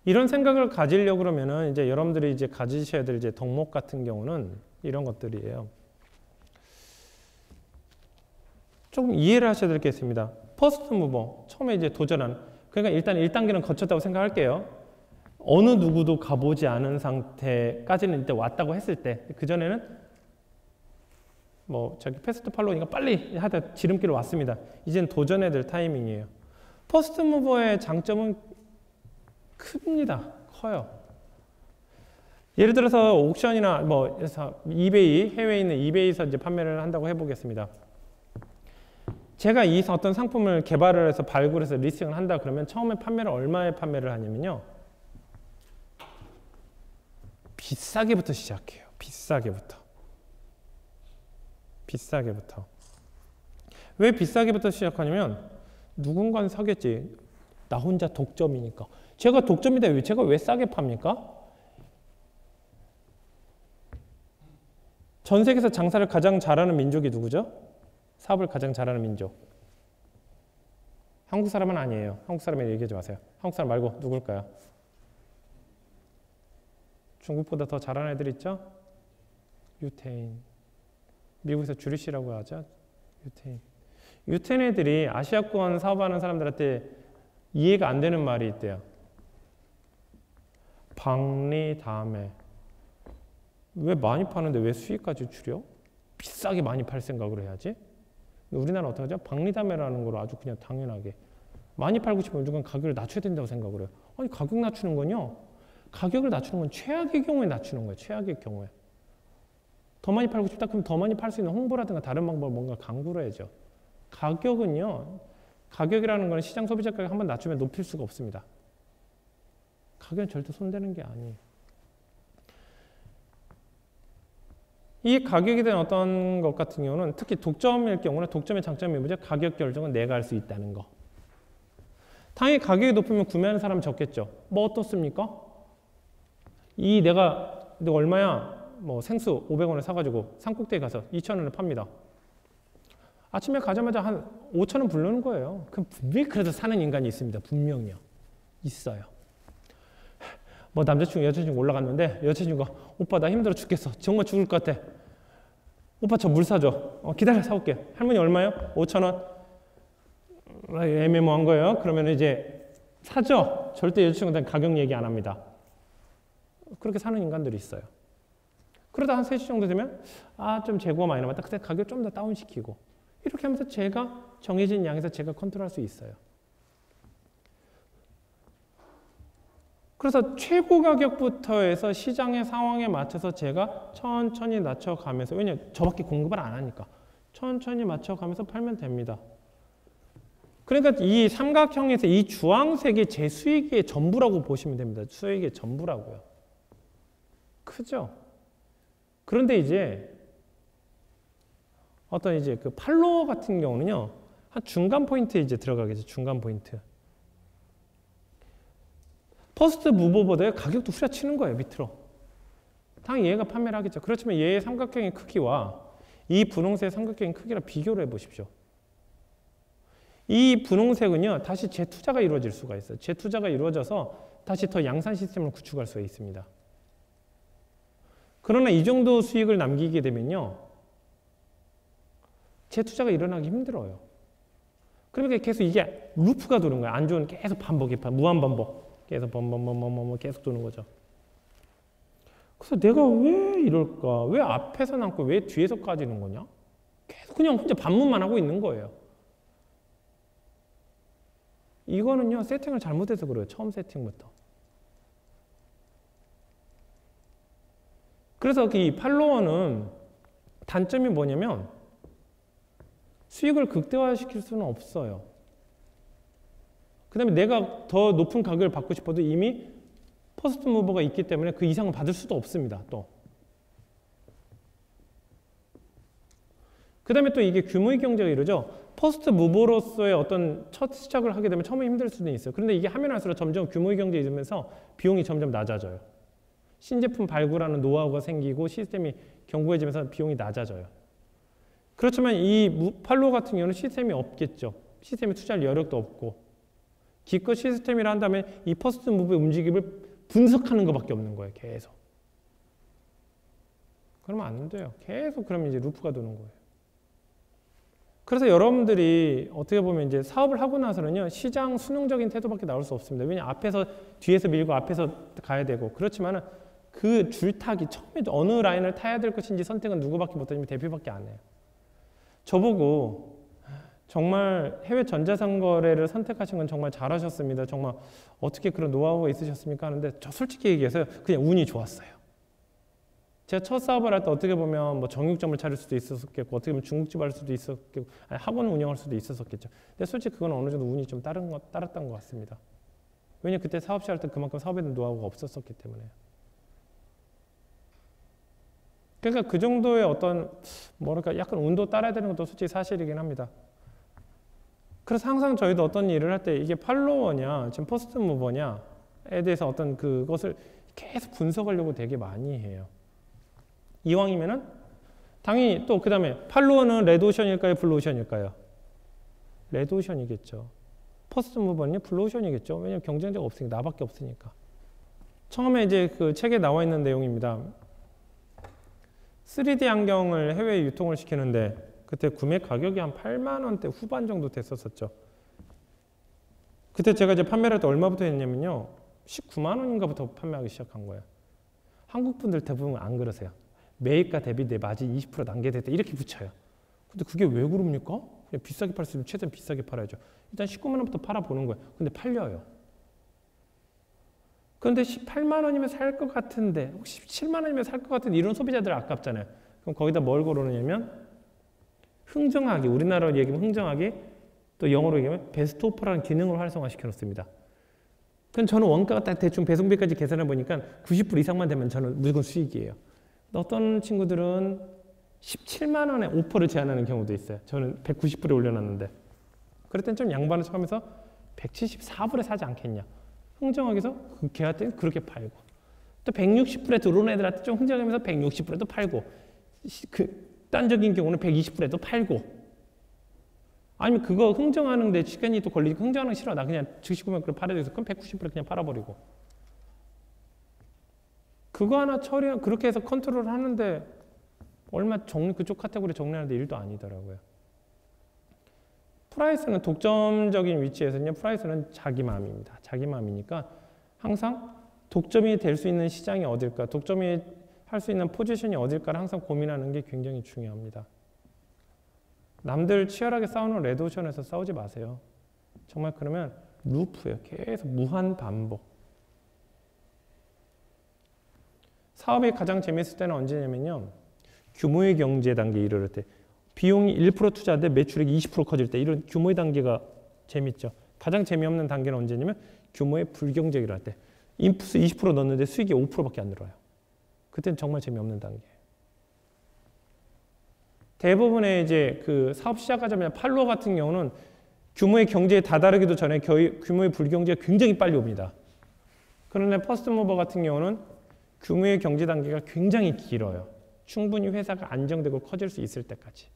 이런 생각을 가지려고 그러면은 이제 여러분들이 이제 가지셔야 될 이제 덕목 같은 경우는 이런 것들이에요. 조금 이해를 하셔야 될 게 있습니다. 퍼스트 무버, 처음에 이제 도전하는, 그러니까 일단 1단계는 거쳤다고 생각할게요. 어느 누구도 가보지 않은 상태까지는 이제 왔다고 했을 때, 그전에는 뭐 저기 패스트 팔로우니까 빨리 하다 지름길을 왔습니다. 이제는 도전해야 될 타이밍이에요. 퍼스트 무버의 장점은 큽니다. 커요. 예를 들어서 옥션이나 뭐 이베이, 해외에 있는 이베이에서 이제 판매를 한다고 해보겠습니다. 제가 이 어떤 상품을 개발을 해서 발굴해서 리스팅을 한다 그러면 처음에 판매를 얼마에 판매를 하냐면요. 비싸게부터 시작해요. 비싸게부터. 비싸게부터. 왜 비싸게부터 시작하냐면 누군가는 사겠지. 나 혼자 독점이니까. 제가 독점이다. 제가 왜 싸게 팝니까? 전 세계에서 장사를 가장 잘하는 민족이 누구죠? 사업을 가장 잘하는 민족. 한국 사람은 아니에요. 한국 사람에 얘기하지 마세요. 한국 사람 말고 누굴까요? 중국보다 더 잘하는 애들 있죠? 유태인. 미국에서 주리시라고 하죠? 유태인. 유태인 애들이 아시아권 사업하는 사람들한테 이해가 안 되는 말이 있대요. 박리 다음에 왜 많이 파는데 왜 수익까지 줄여? 비싸게 많이 팔 생각으로 해야지. 우리나라는 어떻게 하죠? 박리담회라는 걸로 아주 그냥 당연하게 많이 팔고 싶으면 무조건 가격을 낮춰야 된다고 생각을 해요. 아니 가격 낮추는 건요. 가격을 낮추는 건 최악의 경우에 낮추는 거예요. 최악의 경우에. 더 많이 팔고 싶다 그러면 더 많이 팔 수 있는 홍보라든가 다른 방법을 뭔가 강구를 해야죠. 가격은요. 가격이라는 건 시장 소비자 가격 한번 낮추면 높일 수가 없습니다. 가격은 절대 손대는 게 아니에요. 이 가격에 대한 어떤 것 같은 경우는 특히 독점일 경우는 독점의 장점이 뭐죠? 가격 결정은 내가 할 수 있다는 거. 당연히 가격이 높으면 구매하는 사람은 적겠죠. 뭐 어떻습니까? 내가 얼마야? 뭐 생수 500원에 사가지고 산꼭대기 가서 2,000원에 팝니다. 아침에 가자마자 한 5,000원 부르는 거예요. 그럼 분명히 그래도 사는 인간이 있습니다. 분명히요. 있어요. 뭐 남자친구 여자친구 올라갔는데 여자친구가 오빠 나 힘들어 죽겠어. 정말 죽을 것 같아. 오빠 저 물 사줘. 기다려 사올게. 할머니 얼마요? 5,000원. 애매모호한 거예요. 그러면 이제 사죠. 절대 여자친구한테 가격 얘기 안 합니다. 그렇게 사는 인간들이 있어요. 그러다 한 3시 정도 되면 좀 재고가 많이 남았다. 그때 가격 좀 더 다운시키고 이렇게 하면서 제가 정해진 양에서 제가 컨트롤할 수 있어요. 그래서 최고 가격부터 해서 시장의 상황에 맞춰서 제가 천천히 낮춰가면서, 왜냐면 저밖에 공급을 안 하니까 천천히 맞춰가면서 팔면 됩니다. 그러니까 이 삼각형에서 이 주황색이 제 수익의 전부라고 보시면 됩니다. 수익의 전부라고요. 크죠? 그런데 이제 어떤 이제 그 팔로워 같은 경우는요, 한 중간 포인트에 이제 들어가겠죠. 중간 포인트. 퍼스트 무버보다 가격도 후려치는 거예요, 밑으로. 당연히 얘가 판매를 하겠죠. 그렇지만 얘의 삼각형의 크기와 이 분홍색의 삼각형의 크기랑 비교를 해보십시오. 이 분홍색은요, 다시 재투자가 이루어질 수가 있어요. 재투자가 이루어져서 다시 더 양산 시스템을 구축할 수가 있습니다. 그러나 이 정도 수익을 남기게 되면요, 재투자가 일어나기 힘들어요. 그러니까 계속 이게 루프가 도는 거예요. 안 좋은 계속 반복이, 무한 반복. 계속 계속 도는 거죠. 그래서 내가 왜 이럴까? 왜 앞에서 남고 왜 뒤에서 까지는 거냐? 계속 그냥 혼자 반문만 하고 있는 거예요. 이거는요, 세팅을 잘못해서 그래요. 처음 세팅부터. 그래서 이 팔로워는 단점이 뭐냐면 수익을 극대화시킬 수는 없어요. 그 다음에 내가 더 높은 가격을 받고 싶어도 이미 퍼스트 무버가 있기 때문에 그 이상을 받을 수도 없습니다. 또. 그 다음에 또 이게 규모의 경제가 이러죠. 퍼스트 무버로서의 어떤 첫 시작을 하게 되면 처음에 힘들 수도 있어요. 그런데 이게 하면 할수록 점점 규모의 경제가 이러면서 비용이 점점 낮아져요. 신제품 발굴하는 노하우가 생기고 시스템이 견고해지면서 비용이 낮아져요. 그렇지만 이 팔로워 같은 경우는 시스템이 없겠죠. 시스템에 투자할 여력도 없고. 기껏 시스템이라 한다면 이 퍼스트 무브의 움직임을 분석하는 것밖에 없는 거예요. 계속. 그러면 안 돼요. 계속 그러면 이제 루프가 도는 거예요. 그래서 여러분들이 어떻게 보면 이제 사업을 하고 나서는요, 시장 순응적인 태도밖에 나올 수 없습니다. 왜냐하면 앞에서, 뒤에서 밀고 앞에서 가야 되고, 그렇지만은 그 줄타기, 처음에 어느 라인을 타야 될 것인지 선택은 누구밖에 못하면 대표밖에 안 해요. 저보고 정말 해외 전자상 거래를 선택하신 건 정말 잘하셨습니다. 정말 어떻게 그런 노하우가 있으셨습니까? 하는데 저 솔직히 얘기해서요, 그냥 운이 좋았어요. 제가 첫 사업을 할 때 어떻게 보면 뭐 정육점을 차릴 수도 있었겠고, 어떻게 보면 중국집 할 수도 있었겠고, 아니, 학원 운영할 수도 있었겠죠. 근데 솔직히 그건 어느 정도 운이 좀 따랐던 것 같습니다. 왜냐면 그때 사업 시작할 때 그만큼 사업에 대한 노하우가 없었었기 때문에요. 그러니까 그 정도의 어떤 뭐랄까 약간 운도 따라야 되는 것도 솔직히 사실이긴 합니다. 그래서 항상 저희도 어떤 일을 할 때 이게 팔로워냐, 지금 퍼스트 무버냐에 대해서 어떤 그것을 계속 분석하려고 되게 많이 해요. 이왕이면은 당연히 또 그 다음에 팔로워는 레드오션일까요? 블루오션일까요? 레드오션이겠죠. 퍼스트 무버는 블루오션이겠죠. 왜냐면 경쟁자가 없으니까, 나밖에 없으니까. 처음에 이제 그 책에 나와 있는 내용입니다. 3D 안경을 해외에 유통을 시키는데 그때 구매 가격이 한 8만 원대 후반 정도 됐었죠. 그때 제가 이제 판매를 할 때 얼마부터 했냐면요, 19만 원인가부터 판매하기 시작한 거예요. 한국 분들 대부분 안 그러세요. 매입가 대비 내 마진 20% 남게됐다 이렇게 붙여요. 근데 그게 왜 그럽니까? 그냥 비싸게 팔 수 있으면 최대한 비싸게 팔아야죠. 일단 19만 원부터 팔아보는 거예요. 근데 팔려요. 그런데 18만 원이면 살 것 같은데, 혹시 17만 원이면 살 것 같은데 이런 소비자들 아깝잖아요. 그럼 거기다 뭘 걸어놓냐면 흥정하기, 우리나라로 얘기하면 흥정하기, 또 영어로 얘기하면 베스트 오퍼라는 기능을 활성화시켜 놓습니다. 그럼 저는 원가가 딱 대충 배송비까지 계산해 보니까 90% 이상만 되면 저는 무조건 수익이에요. 어떤 친구들은 17만 원에 오퍼를 제안하는 경우도 있어요. 저는 190불에 올려놨는데, 그럴 땐 좀 양반을 척하면서 174불에 사지 않겠냐. 흥정하기에서 걔한테 때는 그렇게 팔고, 또 160불에 들어온 애들한테 좀 흥정하면서 160불에도 팔고, 극단적인 경우는 120불에도 팔고, 아니면 그거 흥정하는데 시간이 또 걸리니까 흥정하는 거 싫어, 나 그냥 즉시 구매 그걸 팔아야 돼서 그럼 190불에 그냥 팔아버리고, 그거 하나 그렇게 해서 컨트롤 하는데 얼마 그쪽 카테고리 정리하는데 일도 아니더라고요. 프라이스는 독점적인 위치에서는요, 프라이스는 자기 마음입니다. 자기 마음이니까 항상 독점이 될 수 있는 시장이 어딜까, 독점이 할 수 있는 포지션이 어딜까를 항상 고민하는 게 굉장히 중요합니다. 남들 치열하게 싸우는 레드오션에서 싸우지 마세요. 정말 그러면 루프예요. 계속 무한 반복. 사업이 가장 재미있을 때는 언제냐면요, 규모의 경제 단계에 이르를 때, 비용이 1% 투자인데 매출액이 20% 커질 때, 이런 규모의 단계가 재밌죠. 가장 재미없는 단계는 언제냐면 규모의 불경제를 할 때, 인풋을 20% 넣었는데 수익이 5%밖에 안 늘어요. 그때는 정말 재미없는 단계예요. 대부분의 이제 그 사업 시작하자마자 팔로워 같은 경우는 규모의 경제에 다다르기도 전에 규모의 불경제가 굉장히 빨리 옵니다. 그런데 퍼스트 무버 같은 경우는 규모의 경제 단계가 굉장히 길어요. 충분히 회사가 안정되고 커질 수 있을 때까지.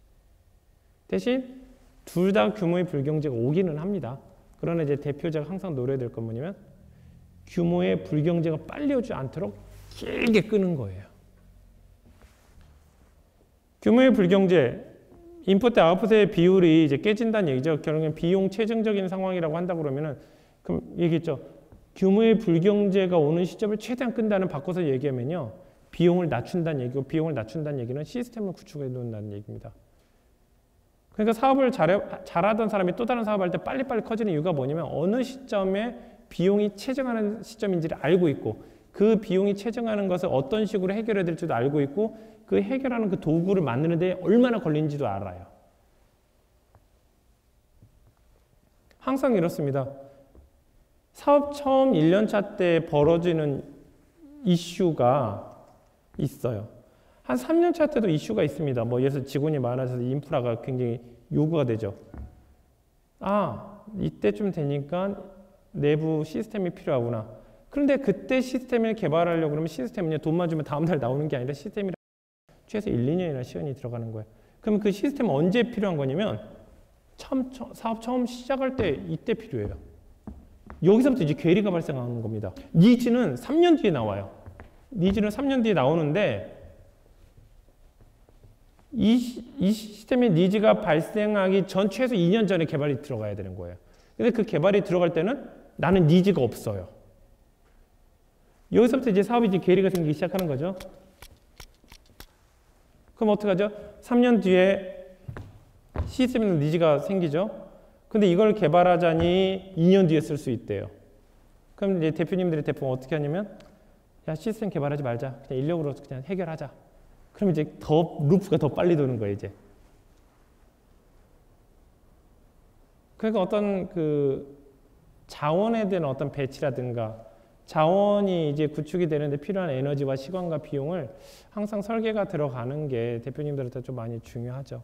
대신 둘 다 규모의 불경제가 오기는 합니다. 그러나 이제 대표자가 항상 노려야 될 건 뭐냐면 규모의 불경제가 빨리 오지 않도록 길게 끄는 거예요. 규모의 불경제, 인풋 대 아웃풋의 비율이 이제 깨진다는 얘기죠. 결국엔 비용 체증적인 상황이라고 한다 그러면은, 그럼 얘기했죠. 규모의 불경제가 오는 시점을 최대한 끈다는 바꿔서 얘기하면요, 비용을 낮춘다는 얘기고, 비용을 낮춘다는 얘기는 시스템을 구축해 놓는다는 얘기입니다. 그러니까 사업을 잘하던 사람이 또 다른 사업을 할 때 빨리빨리 커지는 이유가 뭐냐면 어느 시점에 비용이 체증하는 시점인지를 알고 있고, 그 비용이 체증하는 것을 어떤 식으로 해결해야 될지도 알고 있고, 그 해결하는 그 도구를 만드는데 얼마나 걸리는지도 알아요. 항상 이렇습니다. 사업 처음 1년차 때 벌어지는 이슈가 있어요. 한 3년차 때도 이슈가 있습니다. 뭐 예를 들어서 직원이 많아져서 인프라가 굉장히 요구가 되죠. 아, 이때쯤 되니까 내부 시스템이 필요하구나. 그런데 그때 시스템을 개발하려고 그러면 시스템은요, 돈만 주면 다음 달 나오는 게 아니라 시스템이 최소 1, 2년이나 시간이 들어가는 거예요. 그러면 그 시스템은 언제 필요한 거냐면 사업 처음 시작할 때 이때 필요해요. 여기서부터 이제 괴리가 발생하는 겁니다. 니즈는 3년 뒤에 나와요. 니즈는 3년 뒤에 나오는데 이 시스템의 니즈가 발생하기 전 최소 2년 전에 개발이 들어가야 되는 거예요. 근데 그 개발이 들어갈 때는 나는 니즈가 없어요. 여기서부터 이제 사업이 이제 괴리가 생기기 시작하는 거죠. 그럼 어떡하죠? 3년 뒤에 시스템에 니즈가 생기죠. 근데 이걸 개발하자니 2년 뒤에 쓸 수 있대요. 그럼 이제 대표님들이 대부분 어떻게 하냐면 야, 시스템 개발하지 말자. 그냥 인력으로 그냥 해결하자. 그럼 이제 더 루프가 더 빨리 도는 거예요, 이제. 그러니까 어떤 그 자원에 대한 어떤 배치라든가 자원이 이제 구축이 되는데 필요한 에너지와 시간과 비용을 항상 설계가 들어가는 게 대표님들한테 좀 많이 중요하죠.